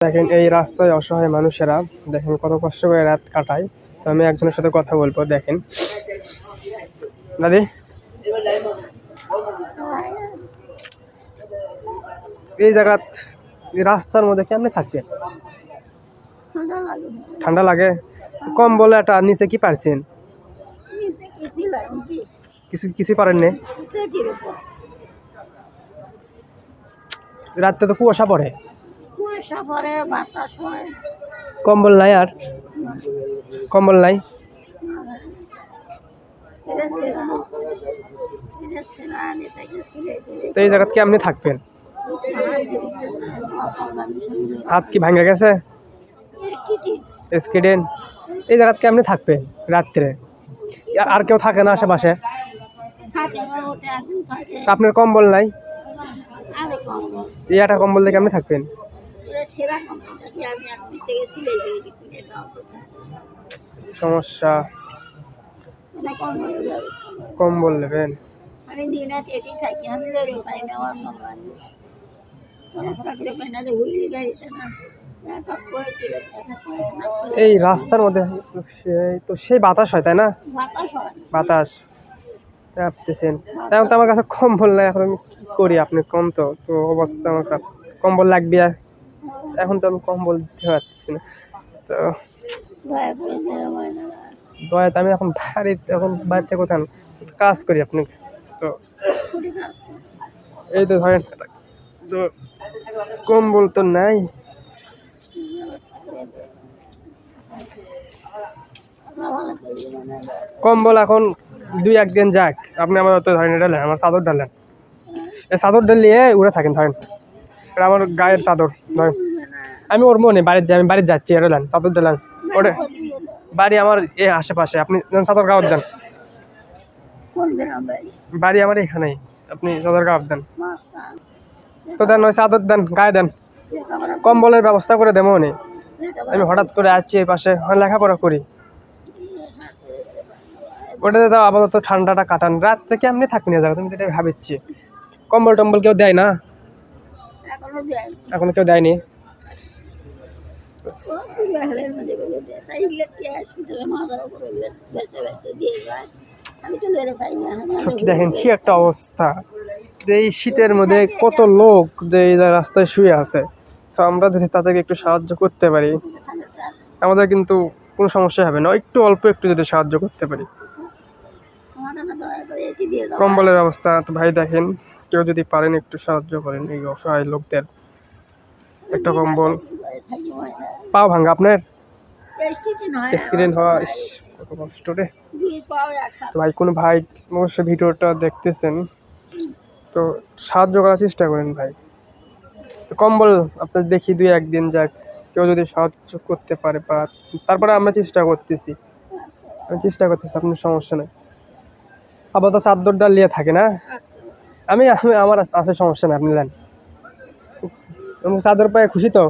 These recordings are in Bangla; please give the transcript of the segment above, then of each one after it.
দেখেন এই রাস্তায় অসহায় মানুষেরা দেখেন কত কষ্ট করে রাত কাটায়। তো আমি একজনের সাথে কথা বলবো। দেখেন দাদি, এই জায়গা রাস্তার মধ্যে কেমনে থাকতে? ঠান্ডা লাগে। কম্বল একটা নিচে কি পারছেন? কিছু পারেন না। রাতে তো কুয়াশা পড়ে। কম্বল নাই, আর কম্বল নাই। তো এই জায়গা কেমনে থাকবেন? হাত কি ভাঙে গেছে? স্কিডেন্ট। এই জায়গা কেমনে থাকবেন রাত্রে? আর কেউ থাকে না আশেপাশে? আপনার কম্বল নাই? একটা কম্বল দিয়ে কেমনে থাকবেন? সমস্যা। কম্বল নেবেন? আমি দিনে চেটি থাকি, আমি লেগে পাই না, অসম মানুষ চলাফেরা করে পাই না, যে হুলি গাড়িতে না। এই রাস্তার মধ্যে সেই বাতাস হয়, তাই না? বাতাস ভাবতেছেন। এখন তো আমার কাছে কম্বল নাই, এখন আমি কি করি? আপনি কম তো তো অবস্থা আমার খারাপ। কম্বল লাগবে, এখন তো আমি কম্বল দিতে পারতেছি না। তো দয়াতে আমি এখন বাড়িতে কোথাও কাজ করি আপনি। তো এই তো ধরেন, তো কম্বল তো নাই। কম্বল এখন 2-1 দিন যাক, আপনি আমার তো ধরেন এটা আমার চাদর ডালেন, এই চাদর ডালিয়ে উড়ে থাকেন ধরেন। এটা আমার গায়ের চাদর ধরেন। আমি ওর মনে আমি বাড়িতে যাচ্ছি, এটা ডালেন, চাদর ডালেন। ওটা বাড়ি আমার এই আশেপাশে, আপনি চাদর গাওয়ার দেন। বাড়ি আমার এখানেই, আপনি চাদর গাওয়ার দেন। তো দেন, ওই চাদর দেন, গায়ে দেন। কম্বলের ব্যবস্থা করে দেবো নি। আমি হঠাৎ করে আসছি এই পাশে, লেখাপড়া করি। ওটাতে তো আপাতত ঠান্ডাটা কাটান। রাত থেকে এমনি থাকি না যাবে, তুমি তো এটা ভাবিচ্ছি। কম্বল টম্বল কেউ দেয় না? এখনো কেউ দেয়নি। দেখেন কি একটা অবস্থা, এই শীতের মধ্যে কত লোক যে এই রাস্তায় শুয়ে আছে। তো আমরা যদি তাদেরকে একটু সাহায্য করতে পারি, আমাদের কিন্তু কোনো সমস্যা হবে না। একটু অল্প একটু যদি সাহায্য করতে পারি। কম্বলের অবস্থা তো ভাই দেখেন, কেউ যদি পারেন একটু সাহায্য করেন এই অসহায় লোকদের। একটা কম্বল। পাও ভাঙ্গা আপনার? অ্যাক্সিডেন্ট হওয়া, কত কষ্ট রে। তো ভাই কোনো ভাই অবশ্যই ভিডিওটা দেখতেছেন, তো সাহায্য করার চেষ্টা করেন ভাই। তো কম্বল আপনার দেখি 2-1 দিন যাক, কেউ যদি সাহায্য করতে পারে। বা তারপরে আমরা চেষ্টা করতেছি, আপনার সমস্যা নেই। আবার তো চাদর ডাল নিয়ে থাকে না। আমি আমার আছে, সমস্যা নেই, আপনি নেন। চাদর পায়ে খুশি তো?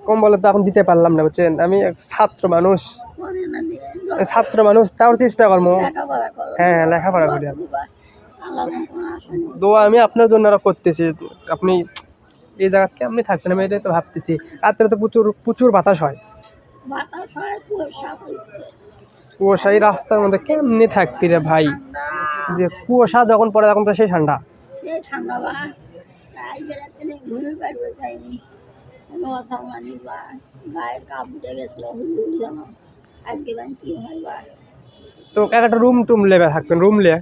কম্বল তো এখন দিতে পারলাম না, বুঝছেন। আমি ছাত্র মানুষ, তাও চেষ্টা করবো। হ্যাঁ, লেখাপড়া করি। দোয়া আমি আপনার জন্য করতেছি। আপনি এই জায়গা কেমনি থাকবেন, আমি এটাই তো ভাবতেছি। রাত্রে তো প্রচুর বাতাস হয়। কুয়াশা, এই রাস্তার মধ্যে কেমনি থাকবি রে ভাই? যে কুয়াশা যখন পড়ে তখন তো সেই ঠান্ডা। তো একটা রুম টুম লেবে থাকবেন, রুম লে।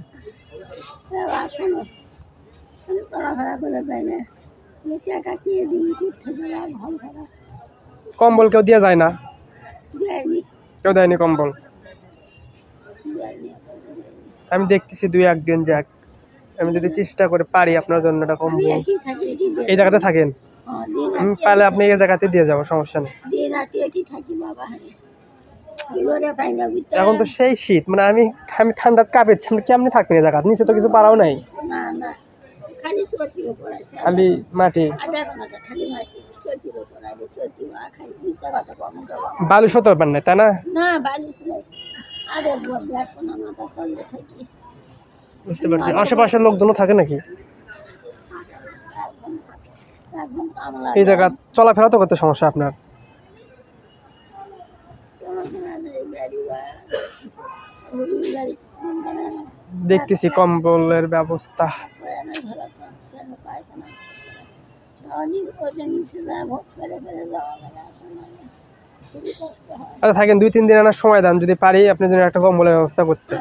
কম্বল কেউ দিয়ে যায় না? কেউ দেয়নি কম্বল? আমি দেখতেছি 2-1 দিন যাক, আমি যদি চেষ্টা করে পারি আপনার জন্য একটা কম্বল। এই জায়গাতে থাকেন? পারলে আপনি এই জায়গাতে দিয়ে যাবো, সমস্যা নেই। এখন তো সেই শীত, মানে আমি ঠান্ডার কাঁপেছি। আপনি কেমনি থাকবেন এই জায়গা? নিচে তো কিছু পারাও নাই, খালি মাটি। বালু সতর পান নাই, তাই না? বুঝতে পারছি। আশেপাশের লোকজনও থাকে নাকি? এখন কামলা এই জায়গা চলাফেরা তো কত সমস্যা আপনার? চলাফেরা নেই, গাড়ি ভাড়া, হুইল গাড়ি মানে দেখতেছি কম্বলের ব্যবস্থা। বয়ানে ধরা কেন পায়খানা অনেক ওটা নিচে যায় ভোট করে ফেলে যাওয়া লাগে আসলে খুবই কষ্ট হয়। আচ্ছা থাকেন 2-3 দিন আনার সময় দেন, যদি পারি আপনার জন্য একটা কম্বলের ব্যবস্থা করতে।